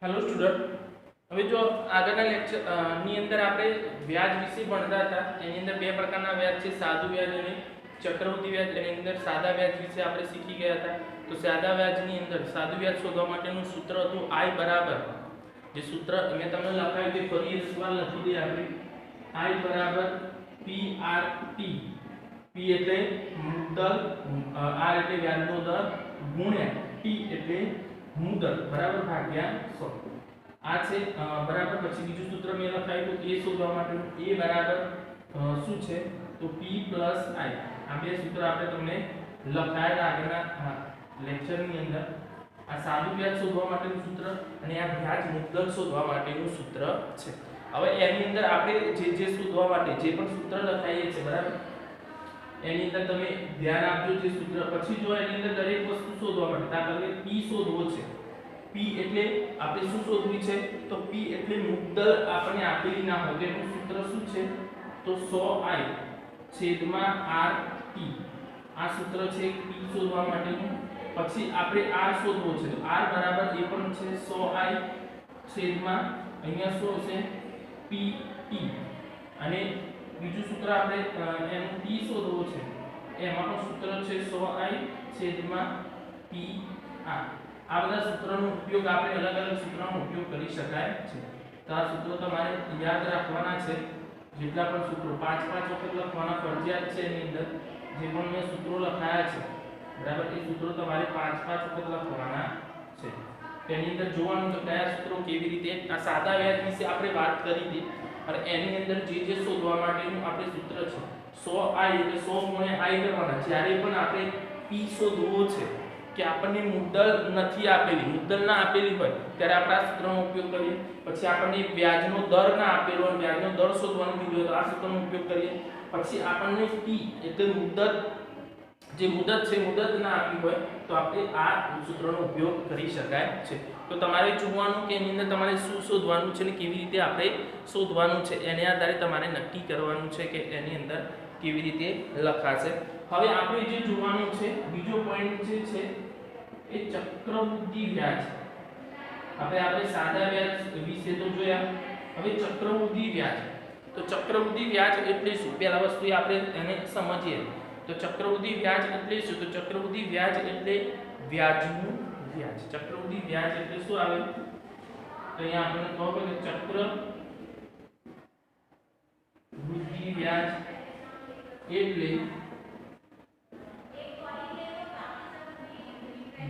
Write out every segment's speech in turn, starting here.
Hello student. હવે જો આગળના લેક્ચર ની અંદર આપણે વ્યાજ વિશે ભણતા હતા। એની અંદર બે પ્રકારના વ્યાજ છે, સાદું વ્યાજ અને ચક્રવૃદ્ધિ વ્યાજ। એની અંદર સાદા વ્યાજ વિશે આપણે શીખી ગયા હતા। તો સાદા વ્યાજની અંદર સાદું વ્યાજ શોધવા માટેનું સૂત્ર હતું I બરાબર, જે સૂત્ર મેં તમને લખાવ્યું તે ફરી એકવાર લખી દઈએ આપણે। I બરાબર PRT, P એટલે મુદ્દલ, R એટલે વ્યાજનો દર, ગુણ્યા T એટલે મુદ્દલ બરાબર ભાગ્યા 100 આ છે બરાબર। પછી બીજું સૂત્ર મેં લખાવ્યું એ શોધવા માટેનું A બરાબર શું છે તો P પ્લસ I। આ બે સૂત્ર આપણે તમને લખાયા આગળના લેક્ચરની અંદર। આ સાદું વ્યાજ શોધવા માટેનું સૂત્ર અને આ વ્યાજ મુદ્દલ શોધવા માટેનું સૂત્ર છે। હવે એની અંદર આપણે જે શોધવા માટે જે પણ સૂત્ર લખાઈએ છે બરાબર, એની અંદર તમે ધ્યાન આપજો જે સૂત્ર પછી જો એની અંદર દરેક વસ્તુ શોધવા માટે દાખલા તરીકે P શોધવો છે। P એટલે આપણે શું શોધવું છે તો P એટલે મુદ્દલ આપણે આપેલી ના હોય તેનું સૂત્ર શું છે તો 100I છેદમાં RT। આ સૂત્ર છે P શોધવા માટેનું। પછી આપણે R શોધવો છે તો R બરાબર એ પણ છે 100I છેદમાં અહીંયા શું છે PT। અને બીજું સૂત્ર આપણે એનું T શોધવો છે, એમાં પણ સૂત્ર છે 100I છેદમાં PR। આ બધા સૂત્રોનો ઉપયોગ આપણે અલગ અલગ સૂત્રોનો ઉપયોગ કરી શકાય છે। તો આ સૂત્રો તમારે યાદ રાખવાના છે, જેટલા પણ સૂત્રો 5 વખત લખવાના ફરજિયાત છે। એની અંદર જે પણ મેં સૂત્રો લખાયા છે બરાબર, એ સૂત્રો તમારે 5 વખત લખવાના છે। તેની અંદર જોવાનું કે કયા સૂત્રો કેવી રીતે। આ સાદા વ્યાજ વિશે આપણે વાત કરી હતી અને એની અંદર જે શોધવા માટેનું આપણે સૂત્ર છે 100I એટલે 100 ગુણ્યા I કરવાના। જ્યારે પણ આપણે P શોધવો છે કે આપણને મુદ્દલ નથી આપેલી, મુદ્દલ ના આપેલી હોય ત્યારે આપણે આ સૂત્રનો ઉપયોગ કરીએ। પછી આપણને વ્યાજનો દર ના આપેલો હોય, વ્યાજનો દર શોધવાનું કીધું હોય તો આ સૂત્રનો ઉપયોગ કરીએ। પછી આપણને T એટલે મુદ્દત, જે મુદત છે મુદત ના આપી હોય તો આપણે આ સૂત્રનો ઉપયોગ કરી શકાય છે। તો તમારે જોવાનું કે એની અંદર તમારે શું શોધવાનું છે ને કેવી રીતે આપણે શોધવાનું છે, એને આધારે તમારે નક્કી કરવાનું છે કે એની અંદર કેવી રીતે લખાશે। હવે આપણે જે જોવાનું છે બીજો પોઈન્ટ જે છે એ ચક્રવૃદ્ધિ વ્યાજ। આપણે સાદા વ્યાજ વિશે તો જોયા, હવે ચક્રવૃદ્ધિ વ્યાજ। તો ચક્રવૃદ્ધિ વ્યાજ એટલે શું, પહેલા વસ્તુ આપણે એને સમજીએ। તો ચક્રવૃદ્ધિ વ્યાજ એટલે શું તો ચક્રવૃદ્ધિ વ્યાજ એટલે વ્યાજનું વ્યાજ। ચક્રવૃદ્ધિ વ્યાજ એટલે શું આવે તો અહીંયા આપણે કહો કે ચક્રવૃદ્ધિ વ્યાજ એટલે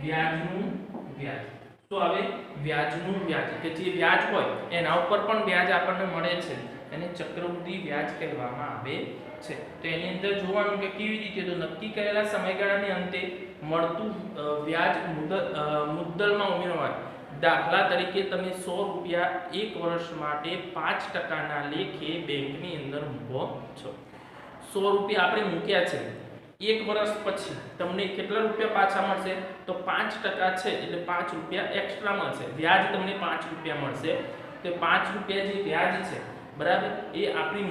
વ્યાજનું વ્યાજ। તો હવે વ્યાજનું વ્યાજ કે જે વ્યાજ હોય એના ઉપર પણ વ્યાજ આપણને મળે છે, એને ચક્રવૃદ્ધિ વ્યાજ કહેવામાં આવે છે। તો એની અંદર જોવાનું કે કેવી રીતે તો નક્કી કરેલા સમયગાળાને અંતે મળતું વ્યાજ મુદ્દલમાં ઉમેરવાનું। દાખલા તરીકે તમે 100 રૂપિયા એક વર્ષ માટે 5% ના લેખે બેંકની અંદર મૂકો છો। 100 રૂપિયા આપણે મૂક્યા છે, એક વર્ષ પછી તમને કેટલા રૂપિયા પાછા મળશે તો 5% છે એટલે 5 રૂપિયા એક્સ્ટ્રા મળશે, વ્યાજ તમને 5 રૂપિયા મળશે। તો 5 રૂપિયા જે વ્યાજ છે બરાબર એ આપણી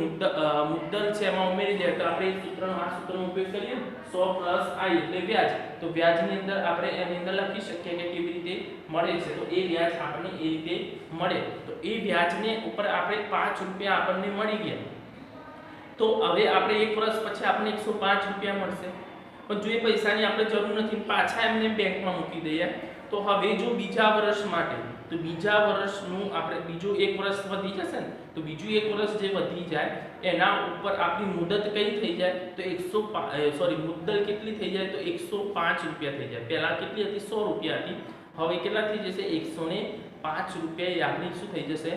મુદ્દલ છે એમાં ઉમેરી દે તો આપણે આ સૂત્રનો ઉપયોગ કરીએ 100 પ્લસ I એટલે વ્યાજ। તો વ્યાજની અંદર આપણે એની અંદર લખી શકીએ કે કેવી રીતે મળે છે તો એ વ્યાજ આપણને એ રીતે મળે। તો એ વ્યાજને ઉપર આપણે 5 રૂપિયા આપણને મળી ગયા, તો હવે આપણે એક વર્ષ પછી આપણને 105 રૂપિયા મળશે। પણ જો એ પૈસાની આપણે જરૂર નથી, પાછા એમને બેંકમાં મૂકી દઈએ તો હવે જો બીજા વર્ષ માટે તો બીજા વર્ષનું આપણે બીજું એક વર્ષ વધી જશે ને તો બીજું એક વર્ષ જે વધી જાય એના ઉપર આપણી મુદત કઈ થઈ જાય તો મુદ્દલ કેટલી થઈ જાય તો 105 રૂપિયા થઈ જાય। પહેલા કેટલી હતી 100 રૂપિયા હતી, હવે કેટલા થઈ જશે 105 રૂપિયા આપણી શું થઈ જશે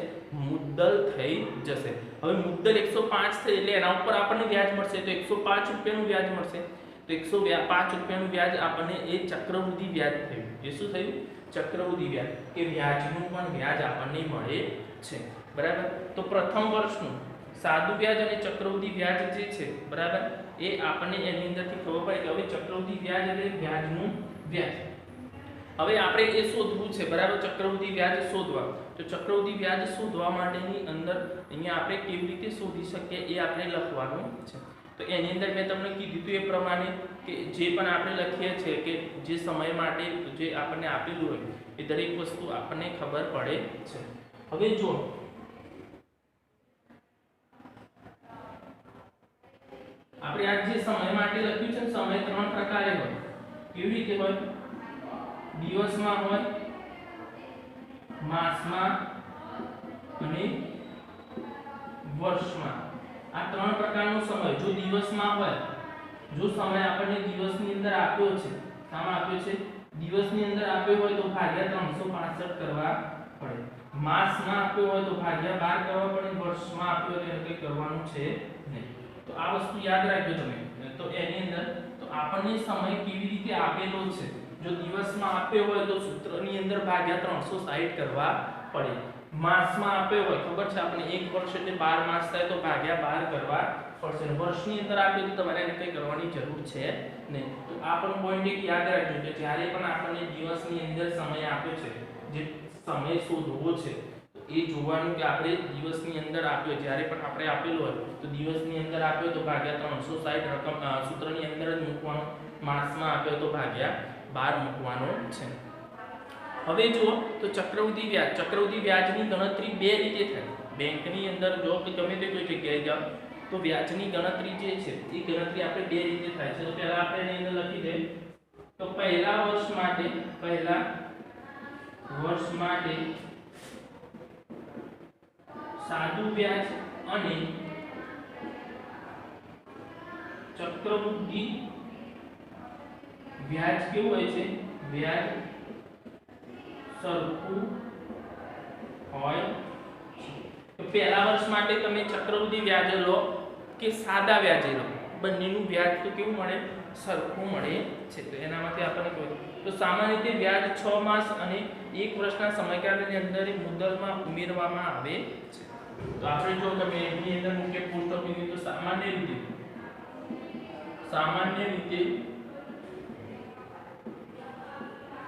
મુદ્દલ થઈ જશે। હવે મુદ્દલ 105 થઈ એટલે એના ઉપર આપણને વ્યાજ મળશે તો 105 રૂપિયાનું વ્યાજ મળશે। તો 105 રૂપિયાનું વ્યાજ આપણને એ ચક્રવૃદ્ધિ વ્યાજ થયું। એ શું થયું ચક્રવૃદ્ધિ વ્યાજ કે વ્યાજનું પણ વ્યાજ આપણને મળે છે બરાબર। તો પ્રથમ વર્ષનું સાદું વ્યાજ અને ચક્રવૃદ્ધિ વ્યાજ જે છે બરાબર એ આપણને એની અંદરથી ખબર પડે કે હવે ચક્રવૃદ્ધિ વ્યાજ એટલે વ્યાજનું વ્યાજ। હવે આપણે એ શોધવું છે બરાબર, ચક્રવૃદ્ધિ વ્યાજ શોધવા। તો ચક્રવૃદ્ધિ વ્યાજ શોધવા માટેની અંદર અહીંયા આપણે કેવી રીતે શોધી શકીએ એ આપણે લખવાનું છે। તો એની અંદર મેં તમને કીધું હતું એ પ્રમાણે કે જે પણ આપણે લખીએ છીએ કે જે સમય માટે જે આપણને આપેલું હોય એ દરેક વસ્તુ આપણને ખબર પડે છે. હવે જો આપણે આ જે સમય માટે લખ્યું છે, સમય ત્રણ પ્રકારે હોય. કેવી રીતે હોય? દિવસમાં હોય, માસમાં અને વર્ષમાં. આ ત્રણ પ્રકારનો સમય જો દિવસમાં હોય, જો સમય આપણને દિવસની અંદર આપ્યો છે, શામાં આપ્યો છે? દિવસની અંદર આપ્યો હોય તો ભાગ્યા 365 કરવા પડે. માસમાં આપ્યો હોય તો ભાગ્યા 12 કરવા પડે. વર્ષમાં આપ્યો હોય તો કંઈ કરવાનું છે નહીં. તો આ વસ્તુ યાદ રાખજો તમે. તો એની અંદર તો આપણને સમય કેવી રીતે આપેલો છે? જો દિવસમાં આપ્યો હોય તો સૂત્રની અંદર ભાગ્યા 360 કરવા પડે. માસમાં આપ્યો હોય, ખબર છે આપણે એક વર્ષ એટલે 12 માસ થાય તો ભાગ્યા 12 કરવા પડશે. વર્ષની અંદર આપ્યો તો તમારે એને કંઈ કરવાની જરૂર છે નહીં. તો આ પણ પોઈન્ટ એક યાદ રાખજો કે જ્યારે પણ આપણને દિવસની અંદર સમય આપ્યો છે, જે સમય શોધવો છે, તો એ જોવાનું કે આપણે દિવસની અંદર આપ્યો, જ્યારે પણ આપણે આપેલો હોય તો દિવસની અંદર આપ્યો તો ભાગ્યા 360 રકમ સૂત્રની અંદર જ મૂકવાનો. માસમાં આપ્યો તો ભાગ્યા 12 મૂકવાનો છે. હવે જુઓ તો ચક્રવૃદ્ધિ વ્યાજ. ચક્રવૃદ્ધિ વ્યાજની ગણતરી બે રીતે થાય. બેંકની અંદર જો કે ગમે તે કોઈ જગ્યાએ જાઓ તો વ્યાજની ગણતરી જે છે એ ગણતરી આપણે બે રીતે થાય છે. તો પહેલા આપણે એની અંદર લખી દઈએ તો પહેલા વર્ષ માટે સાદું વ્યાજ અને ચક્રવૃદ્ધિ વ્યાજ કેવું હોય છે? વ્યાજ સરખું હોય છે. તો પહેલા વર્ષ માટે તમે ચક્રવૃદ્ધિ વ્યાજ લો કે સાદા વ્યાજ લો, બંનેનું વ્યાજ તો કેવું મળે? સરખું મળે છે. તો એનામાંથી આપણને કહ્યું તો સામાન્ય રીતે વ્યાજ 6 માસ અને 1 વર્ષના સમયગાળાની અંદર મુદ્દલમાં ઉમેરવામાં આવે છે. તો આપણે જો તમે એની અંદર મુકે પોસ્ટ ઓફિસની તો સામાન્ય રીતે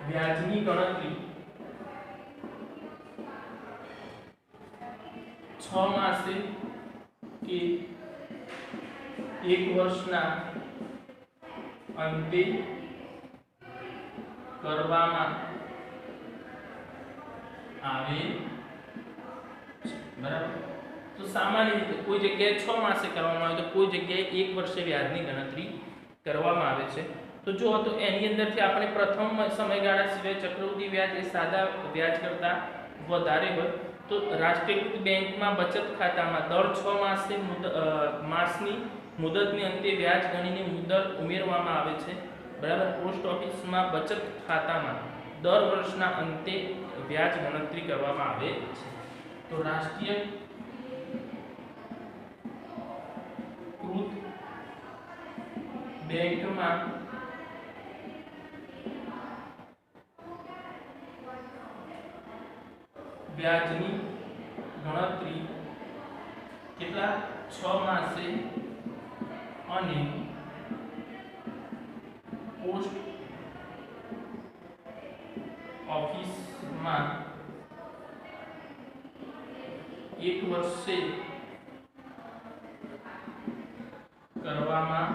વ્યાજની ગણતરી 6 માસે કે 1 વર્ષના અંતે કરવામાં આવે છે. બરાબર? તો સામાન્ય રીતે કોઈ જગ્યાએ 6 માસે કરવામાં આવે તો કોઈ જગ્યાએ 1 વર્ષે વ્યાજની ગણતરી કરવામાં આવે છે. તો જો તો એની અંદરથી આપણે પ્રથમ સમયગાળા સિવાય ચક્રવૃદ્ધિ વ્યાજ એ સાદા વ્યાજ કરતા વધારે હોય તો રાષ્ટ્રીયકૃત બેંકમાં બચત ખાતામાં દર 6 માસની મુદતની અંતે વ્યાજ ગણીને મુદ્દલ ઉમેરવામાં આવે છે. બરાબર? પોસ્ટ ઓફિસમાં બચત ખાતામાં દર વર્ષના અંતે વ્યાજ ગણતરી કરવામાં આવે છે. તો રાષ્ટ્રીયકૃત બેંકમાં વ્યાજની ગણતરી કેટલા? 6 માસે અને પોસ્ટ ઓફિસમાં 1 વર્ષે કરવામાં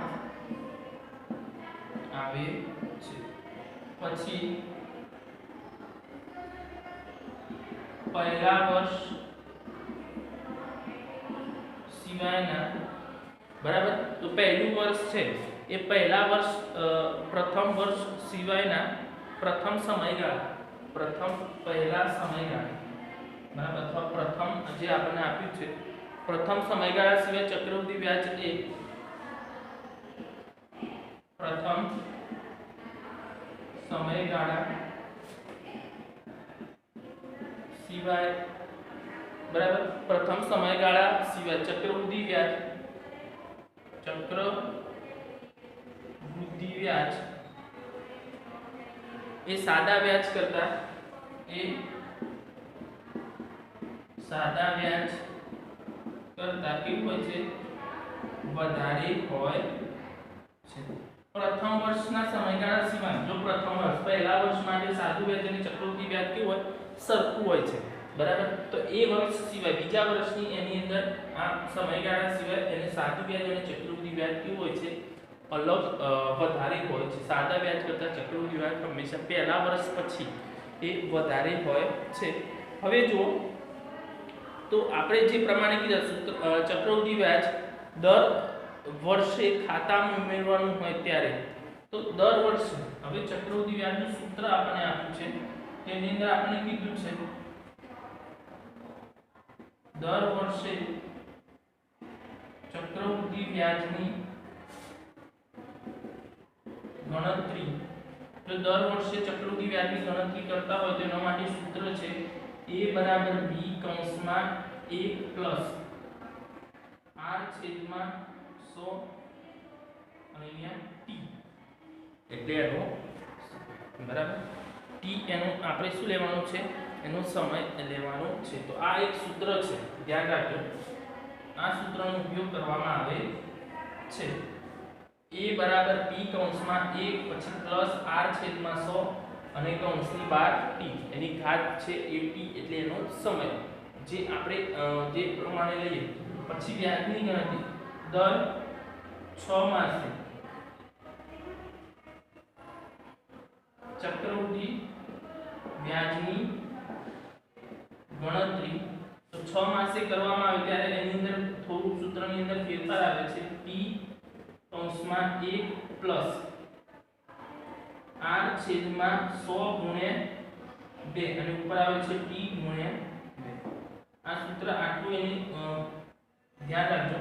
આવે છે. પછી પહેલા વર્ષ સિવાયના, બરાબર? તો પહેલું વર્ષ છે એ પહેલા વર્ષ પ્રથમ વર્ષ સિવાયના પ્રથમ પહેલા સમયગાળા, બરાબર? અથવા પ્રથમ જે આપણને આપ્યું છે પ્રથમ સમયગાળા સિવાય ચક્રવૃદ્ધિ વ્યાજ એ પ્રથમ સમયગાળા સિવાય, બરાબર? પ્રથમ સમયગાળા સિવાય ચક્રવૃદ્ધિ વ્યાજ એ સાદા વ્યાજ કરતા કેવું હોય છે? વધારે હોય છે. પ્રથમ વર્ષના સમયગાળા સિવાય જો પ્રથમ વર્ષ પહેલા વર્ષ માટે સાદું વ્યાજ અને ચક્રવૃદ્ધિ વ્યાજ કેવું હોય? સરખું હોય છે. બરાબર? તો એ વર્ષ સિવાય બીજા વર્ષની એની અંદર આ સમયગાળા સિવાય એને સાદું વ્યાજ અને ચક્રવૃદ્ધિ વ્યાજ કેવું હોય છે? અલગ વધારે હોય છે. સાદા વ્યાજ કરતા ચક્રવૃદ્ધિ વ્યાજ હંમેશા પહેલા વર્ષ પછી એ વધારે હોય છે। હવે જો તો આપણે જે પ્રમાણે કીધા સૂત્ર ચક્રવૃદ્ધિ વ્યાજ દર વર્ષે ખાતામાં ઉમેરવાનું હોય ત્યારે તો દર વર્ષે હવે ચક્રવૃદ્ધિ વ્યાજનું સૂત્ર આપણને આપ્યું છે તેની અંદર આપણે કીધું છે દર વર્ષે ચક્રવૃદ્ધિ વ્યાજની ગણતરી જો દર વર્ષે ચક્રવૃદ્ધિ વ્યાજની ગણતરી કરતા હોય તો એના માટે સૂત્ર છે a બરાબર b કૌંસમાં 1 પ્લસ r છેદમાં 100 અને અહીંયા t એટલે એનો બરાબર t એનો આપણે શું લેવાનું છે એનો સમય લેવાનો છે। તો આ એક સૂત્ર છે, ધ્યાન રાખજો આ સૂત્રનો ઉપયોગ કરવામાં આવે છે। a બરાબર b કૌંસમાં 1 પછી પ્લસ r છેદમાં 100 અને કૌંસની બહાર t એની ઘાત છે 80 એટલે એનો સમય જે આપણે જે પ્રમાણે લઈએ। પછી વ્યાજની ગણતરી દર 6 માસે ચક્રવૃદ્ધિ વ્યાજની ગણતરી તો 6 માસે કરવામાં આવે ત્યારે એની અંદર થોડું સૂત્રની અંદર ફેરફાર આવે છે p કૌંસમાં 1 પ્લસ r છેદમાં 100 ગુણ્યા 2 અને ઉપર આવે છે t ગુણ્યા 2 આ સૂત્ર આટલું એની ધ્યાન રાખજો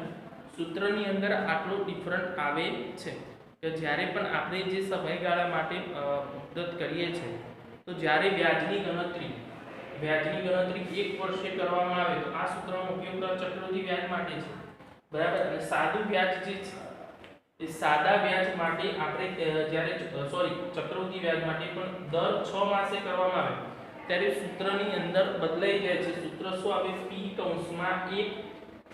સૂત્રની અંદર આટલો ડિફરન્ટ આવે છે કે જ્યારે પણ આપણે જે સમયગાળા માટે મુદત કરીએ છીએ તો જ્યારે વ્યાજની ગણતરી 1 વર્ષે કરવામાં આવે તો આ સૂત્રનો ઉપયોગ ચક્રવૃદ્ધિ વ્યાજ માટે છે બરાબર। અને સાદું વ્યાજ જે છે એ સાદા વ્યાજ માટે આપણે જ્યારે ચક્રવૃદ્ધિ વ્યાજ માટે પણ દર 6 માસે કરવામાં આવે ત્યારે સૂત્રની અંદર બદલાઈ જાય છે। સૂત્ર શું આવે p કૌંસમાં 1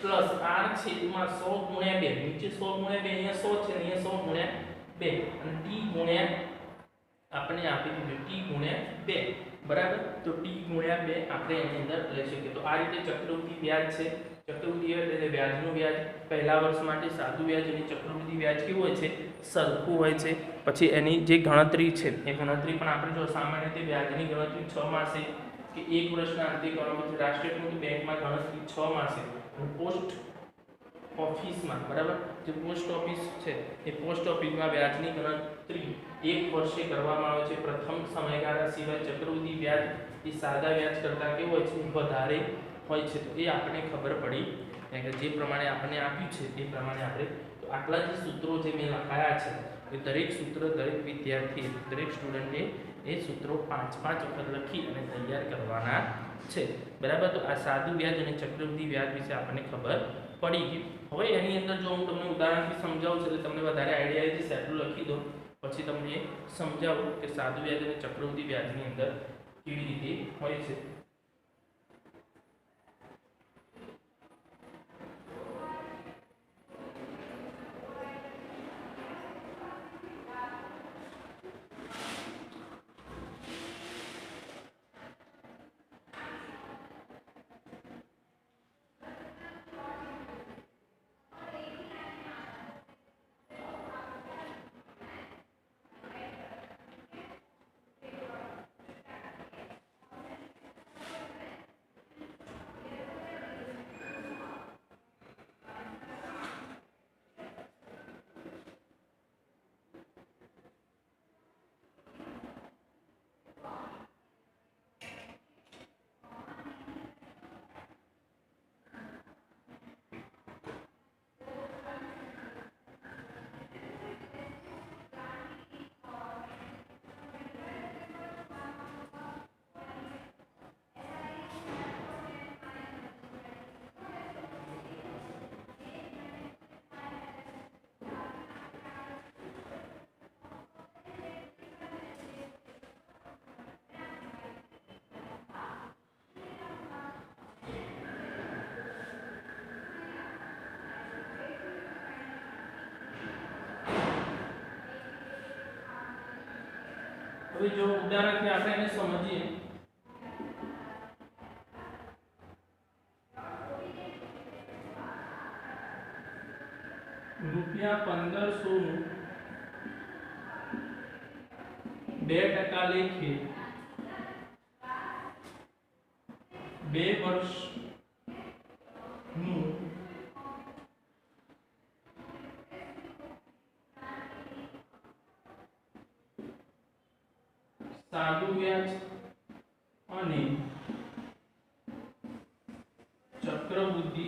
પ્લસ r છેદમાં 100 ગુણ્યા 2 નીચે 100 ગુણ્યા 2 અહીંયા 100 છે અહીંયા 100 ગુણ્યા 2 અને t ગુણ્યા આપણે આપી દીધું t ગુણ્યા 2 બરાબર। તો t ગુણ્યા 2 આપણે એની અંદર લઈ શકીએ। તો આ રીતે ચક્રવૃદ્ધિ વ્યાજ છે। ચક્રવૃદ્ધિ વ્યાજ એટલે વ્યાજનું વ્યાજ પહેલા વર્ષ માટે સાદું વ્યાજ અને ચક્રવૃદ્ધિ વ્યાજ કેવું હોય છે સરખું હોય છે। પછી એની જે ગણતરી છે એ ગણતરી પણ આપણે જો સામાન્ય રીતે વ્યાજની ગણતરી 6 માસે કે 1 વર્ષના અંતે કરવામાં આવે છે। રાષ્ટ્રીયકૃત બેંકમાં ગણતરી 6 માસે પોસ્ટ ઓફિસમાં બરાબર જે પોસ્ટ ઓફિસ છે એ પોસ્ટ ઓફિસમાં વ્યાજની ગણતરી 1 વર્ષે કરવામાં આવે છે। પ્રથમ સમયગાળા સિવાય ચક્રવૃદ્ધિ વ્યાજ એ સાદા વ્યાજ કરતાં કેવું હોય છે વધારે હોય છે। તો એ આપણને ખબર પડી કે જે પ્રમાણે આપણને આપ્યું છે એ પ્રમાણે આપણે તો આટલા જે સૂત્રો જે મેં લખાયા છે એ દરેક સૂત્ર દરેક વિદ્યાર્થી દરેક સ્ટુડન્ટે એ સૂત્રો 5 વખત લખી અને તૈયાર કરવાના છે બરાબર। તો આ સાદું વ્યાજ અને ચક્રવૃદ્ધિ વ્યાજ વિશે આપણને ખબર પડી ગઈ। હવે એની અંદર જો હું તમને ઉદાહરણથી સમજાવું છું એટલે તમને વધારે આઈડિયા આવી જશે। આટલું લખી દો પછી તમને સમજાવું કે સાદું વ્યાજ અને ચક્રવૃદ્ધિ વ્યાજની અંદર કેવી રીતે હોય છે। હવે જો ઉદાહરણથી આપણે એને સમજીએ ₹1500 નું 2% લેખે 2 વર્ષનું સાદું વ્યાજ અને ચક્રવૃદ્ધિ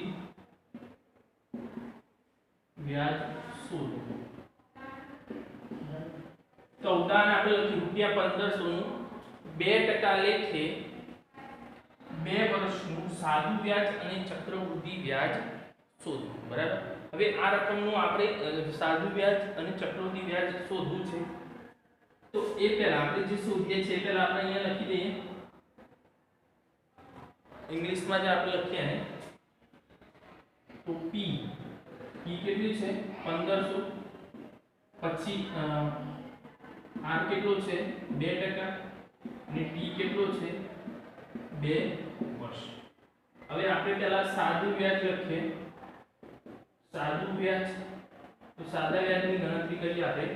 વ્યાજ શોધો. તો ઉદાહરણ આપણે લખ્યું ₹1500 નું 2% લેખે 2 વર્ષનું સાદું વ્યાજ અને ચક્રવૃદ્ધિ વ્યાજ શોધો. બરાબર. હવે આ રકમનું આપણે સાદું વ્યાજ અને ચક્રવૃદ્ધિ વ્યાજ શોધવું છે. તો એ પહેલા આપણે જે શોધીએ છીએ પહેલા આપણે અહીંયા લખી દઈએ. ઇંગ્લિશમાં જે આપણે લખીએ ને તો p કેટલી છે 1500, પછી r કેટલો છે 2% અને t કેટલો છે 2 વર્ષ. હવે આપણે પહેલા સાદું વ્યાજ લખીએ. સાદું વ્યાજ તો સાદા વ્યાજની ગણતરી કરીએ આપણે.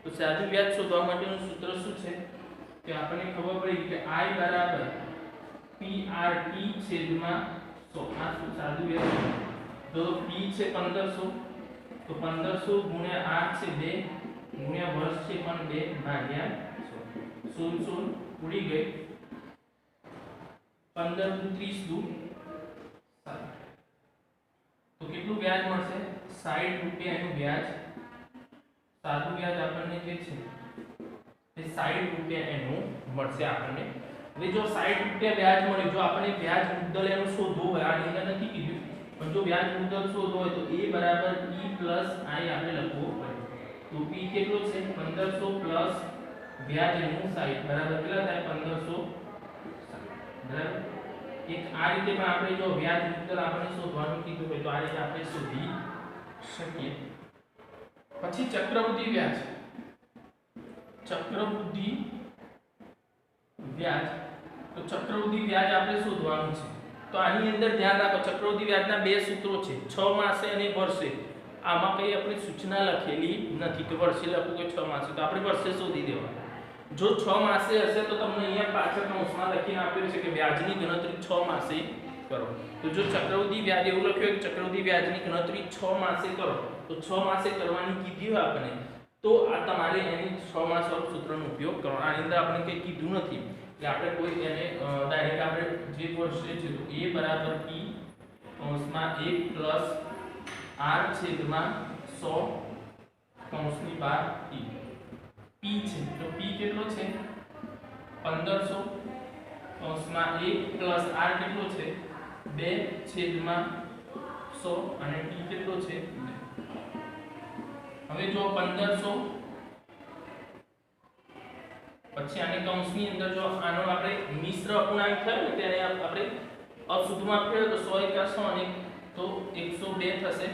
તો સાદું વ્યાજ શોધવા માટેનું સૂત્ર શું છે કે આપણને ખબર પડી કે I બરાબર PRT છેદમાં 100. આ સાદું વ્યાજ. તો p છે 1500, તો 1500 ગુણ્યા r છે 2 ગુણ્યા વર્ષ છે પણ 2 ભાગ્યા 100. 16 ઉડી ગઈ. 15 × 30 = 60. તો કેટલું વ્યાજ મળશે? 60 રૂપિયાનું વ્યાજ. સાદું વ્યાજ આપણને જે છે તે 60 રૂપિયા એનું મળશે આપણને. હવે જો 60 રૂપિયા વ્યાજ મળે, જો આપણે વ્યાજ મુદ્દલ એનું શોધવું હોય, આની અંદર નથી કીધું પણ જો વ્યાજ મુદ્દલ શોધવું હોય તો a બરાબર e પ્લસ i આપણે લખવું પડે. તો p કેટલો છે 1500 પ્લસ વ્યાજ એનું 60 બરાબર કેટલા થાય 1560. બરાબર. એક આ રીતે પણ આપણે જો વ્યાજ મુદ્દલ આપણે શોધવાનું કીધું હોય તો આ રીતે આપણે શોધી શકીએ. પછી ચક્રવૃદ્ધિ વ્યાજ. ચક્રવૃદ્ધિ વ્યાજ તો ચક્રવૃદ્ધિ વ્યાજ આપણે શોધવાનું છે. તો આની અંદર ધ્યાન રાખો, ચક્રવૃદ્ધિ વ્યાજના બે સૂત્રો છે, 6 માસે અને વર્ષે. આમાં કઈ આપણી સૂચના લખેલી નથી કે વર્ષે લખવું કે 6 માસે. તો આપણે વર્ષે શોધી દેવાનું. જો 6 માસે હશે તો તમને અહીંયા પાછળ કૌંસમાં લખીને આપ્યું છે કે વ્યાજની ગણતરી 6 માસે કરો. તો જો ચક્રવૃદ્ધિ વ્યાજ એવું લખ્યું કે ચક્રવૃદ્ધિ વ્યાજની ગણતરી 6 માસે કરો, તો 6 માસે કરવાની કીધી હોય આપણે, તો આ તમારે એની 6 માસ વાળું સૂત્રનો ઉપયોગ કરવાનો. આની અંદર આપણે કંઈ કીધું નથી એટલે આપણે કોઈ એને ડાયરેક્ટ આપણે જે વર્ષે છે તો a બરાબર p કૌંસમાં 1 પ્લસ r છેદમાં 100 કૌંસની બહાર t. p છે તો p કેટલો છે 1500 કૌંસમાં 1 પ્લસ r કેટલો છે 2 છેદમાં 100 અને t કેટલો છે 2. હવે જો 1500 પછી આની કૌંસની અંદર જો આનો આપણે મિશ્ર અપૂર્ણાંક થયો ને ત્યારે આપણે અશુદ્ધમાં ફેરવો તો 100 × 100 અને તો 102 થશે.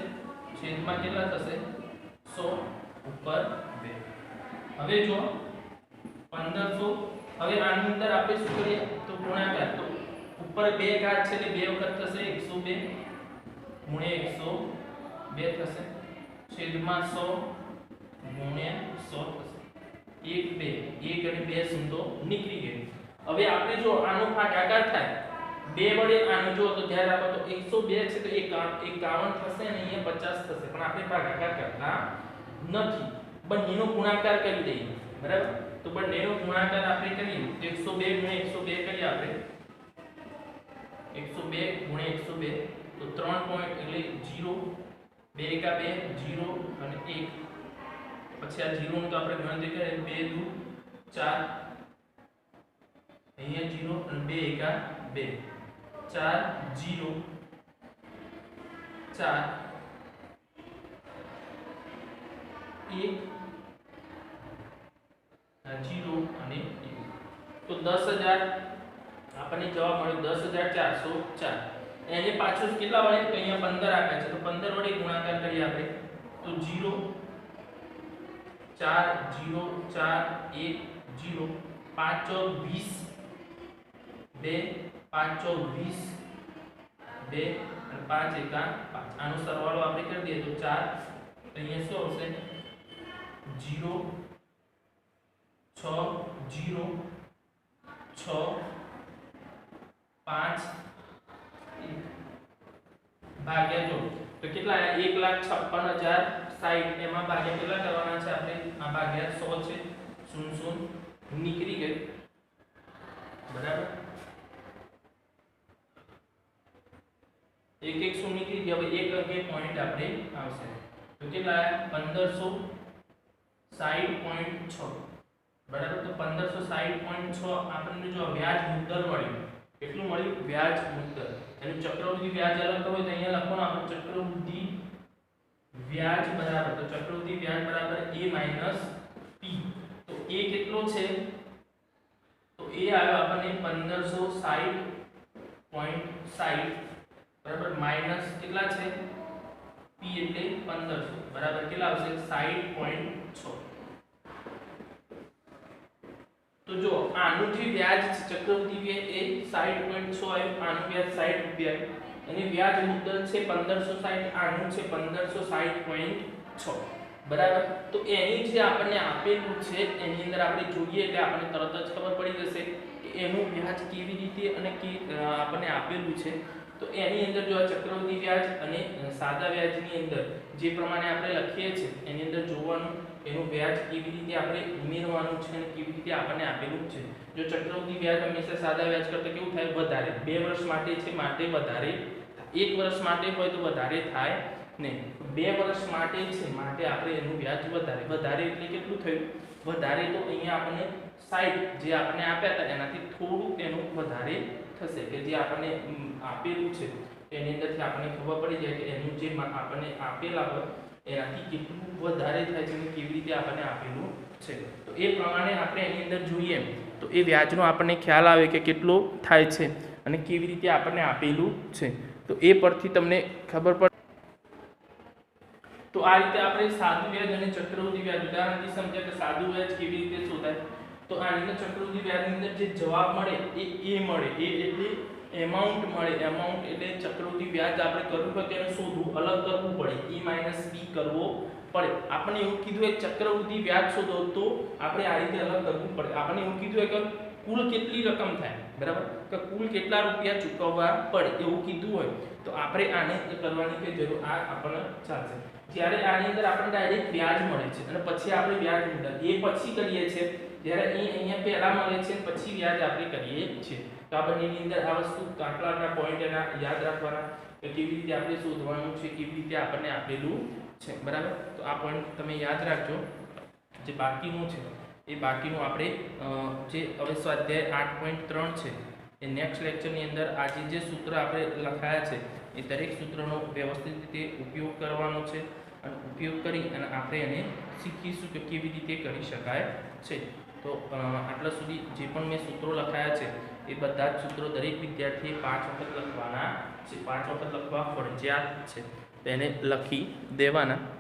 છેદમાં કેટલા થશે 100 ઉપર 2. હવે જો 1500 હવે આની અંદર આપણે શું કરીએ તો ગુણાકાર. તો ઉપર 2 ઘાત છે એટલે 2 વખત થશે 102 ગુણ્યા 102 થશે. છેદમાં 100 ગુણ્યા 100 થશે. 1 2 1 અને 2 શૂન્ય નીકળી ગઈ. હવે આપણે જો આનો ભાગાકાર થાય 2 વડે આનો જો તો ધ્યાન રાખો તો 102 છે તો 51 થશે અને અહીંયા 50 થશે, પણ આપણે ભાગાકાર કરતા નથી, બંનેનો ગુણાકાર કરી દઈએ. બરાબર. તો બંનેનો ગુણાકાર આપણે કરીએ 102 ગુણ્યા 102 કરીએ આપણે 102 ગુણ્યા 102 તો 3 પોઈન્ટ એટલે 0 2 × 2 0 અને 1. પછી આ 0 નું તો આપણે ગણતરી કરીએ 2 દુ 4 અહીંયા 0 અને 2 × 2 4 0 4 1 0 અને 1. તો 10000 આપણને જવાબ મળ્યો 10404. એને પાછું કેટલા વડે તો અહીંયા 15 આપ્યા છે તો 15 વડે ગુણાકાર કરીએ આપણે તો 0 4 0 4 1 0 5 4 20 2 5 4 20 2 અને 5 એકા 5. આનો સરવાળો આપણે કરી દઈએ તો 4 અહીંયા શું આવશે 0 6 0 6 5 ભાગ્યા જો તો કેટલા આયા 1,56,060 એમાં ભાગ્યા કેટલા કરવાના છે આપણે આ ભાગ્યા 100 છે 0 નીકળી ગઈ બરાબર એક એક શૂન્ય નીકળી ગયા હવે એક અંકે પોઈન્ટ આપણે આવશે તો કેટલા આયા 1560.6 બરાબર તો 1560.6 આપણને જો વ્યાજ મુદ્દલ મળ્યું કેટલું મળ્યું વ્યાજ મુદ્દલ એનું ચક્રવૃદ્ધિ વ્યાજ અલગ હોય તો અહીંયા લખવાનું આપણે ચક્રવૃદ્ધિ વ્યાજ બરાબર તો ચક્રવૃદ્ધિ વ્યાજ બરાબર a - p તો a કેટલો છે તો a આવ્યો આપણને 1560.60 બરાબર માઈનસ કેટલા છે p એટલે 1500 બરાબર કેટલા આવશે 60.6 તો જો આનું જે વ્યાજ છે ચક્રવૃદ્ધિ વ્યાજ એ 60.6 આવ્યું આનું વ્યાજ 60 રૂપિયા અને વ્યાજ મુદ્દલ છે 1560 આનું છે 1560.6 બરાબર તો એની જે આપણને આપેલું છે એની અંદર આપણે જોઈએ એટલે આપણને તરત જ ખબર પડી જશે કે એનું વ્યાજ કેવી રીતે અને આપણને આપેલું છે તો એની અંદર જો ચક્રવૃદ્ધિ વ્યાજ અને સાદા વ્યાજની અંદર જે પ્રમાણે આપણે લખીએ છીએ એની અંદર જોવાનું એનું વ્યાજ કેવી રીતે આપણે ઉમેરવાનું છે અને કેવી રીતે આપણને આપેલું છે જો ચક્રવૃદ્ધિ વ્યાજ હંમેશા સાદા વ્યાજ કરતાં કેવું થાય વધારે 2 વર્ષ માટે છે માટે વધારે 1 વર્ષ માટે હોય તો વધારે થાય નહીં 2 વર્ષ માટે છે માટે આપણે એનું વ્યાજ વધારે એટલે કેટલું થયું વધારે તો અહીંયા આપણને 60 જે આપણને આપ્યા હતા એનાથી થોડું એનું વધારે થશે કે જે આપણને આપેલું છે એની અંદરથી આપણને ખબર પડી જાય કે એનું જે આપણને આપેલા હોય એનાથી કેટલું વધારે થાય છે અને કેવી રીતે આપણને આપેલું છે તો એ પ્રમાણે આપણે એની અંદર જોઈએ તો એ વ્યાજનો આપણને ખ્યાલ આવે કે કેટલો થાય છે અને કેવી રીતે આપણને આપેલું છે તો એ પરથી તમને ખબર પડે તો આ રીતે આપણે સાદું વ્યાજ અને ચક્રવૃદ્ધિ વ્યાજ ઉદાહરણથી સમજ્યા કે સાદું વ્યાજ કેવી રીતે શોધાય તો આની અંદર ચક્રવૃદ્ધિ વ્યાજની અંદર જે જવાબ મળે એ મળે એ એટલે એમાઉન્ટ મળે એમાઉન્ટ એટલે ચક્રવૃદ્ધિ વ્યાજ આપણે કરવું હોય તેને શોધવું અલગ કરવું પડે e - p કરવો પડે આપણે એવું કીધું હોય ચક્રવૃદ્ધિ વ્યાજ શોધો તો આપણે આ રીતે અલગ કરવું પડે આપણે એવું કીધું હોય કે કુલ કેટલી રકમ થાય બરાબર કે કુલ કેટલા રૂપિયા ચૂકવવા પડે એવું કીધું હોય તો આપણે આને કરવાની કોઈ જરૂર આ આપણને ચાલશે જ્યારે આની અંદર આપણને ડાયરેક્ટ વ્યાજ મળે છે અને પછી આપણે વ્યાજ મુદ્દલ એ પછી કરીએ છીએ જ્યારે અહીંયા પહેલા મળે છે પછી વ્યાજ આપણે કરીએ છીએ તો આ બંનેની અંદર આ વસ્તુ દાખલાના પોઈન્ટ એના યાદ રાખવાના કે કેવી રીતે આપણે શોધવાનું છે કેવી રીતે આપણને આપેલું છે બરાબર તો આ પોઈન્ટ તમે યાદ રાખજો જે બાકીનું છે એ બાકીનું આપણે જે હવે સ્વાધ્યાય 8.3 છે એ નેક્સ્ટ લેક્ચરની અંદર આજે જે સૂત્ર આપણે લખાયા છે એ દરેક સૂત્રનો વ્યવસ્થિત રીતે ઉપયોગ કરવાનો છે અને ઉપયોગ કરી અને આપણે એને શીખીશું કે કેવી રીતે કરી શકાય છે તો આટલા સુધી જે પણ મેં સૂત્રો લખાયા છે એ બધા જ સૂત્રો દરેક વિદ્યાર્થીએ 5 વખત લખવાના છે 5 વખત લખવા ફરજિયાત છે તેને લખી દેવાના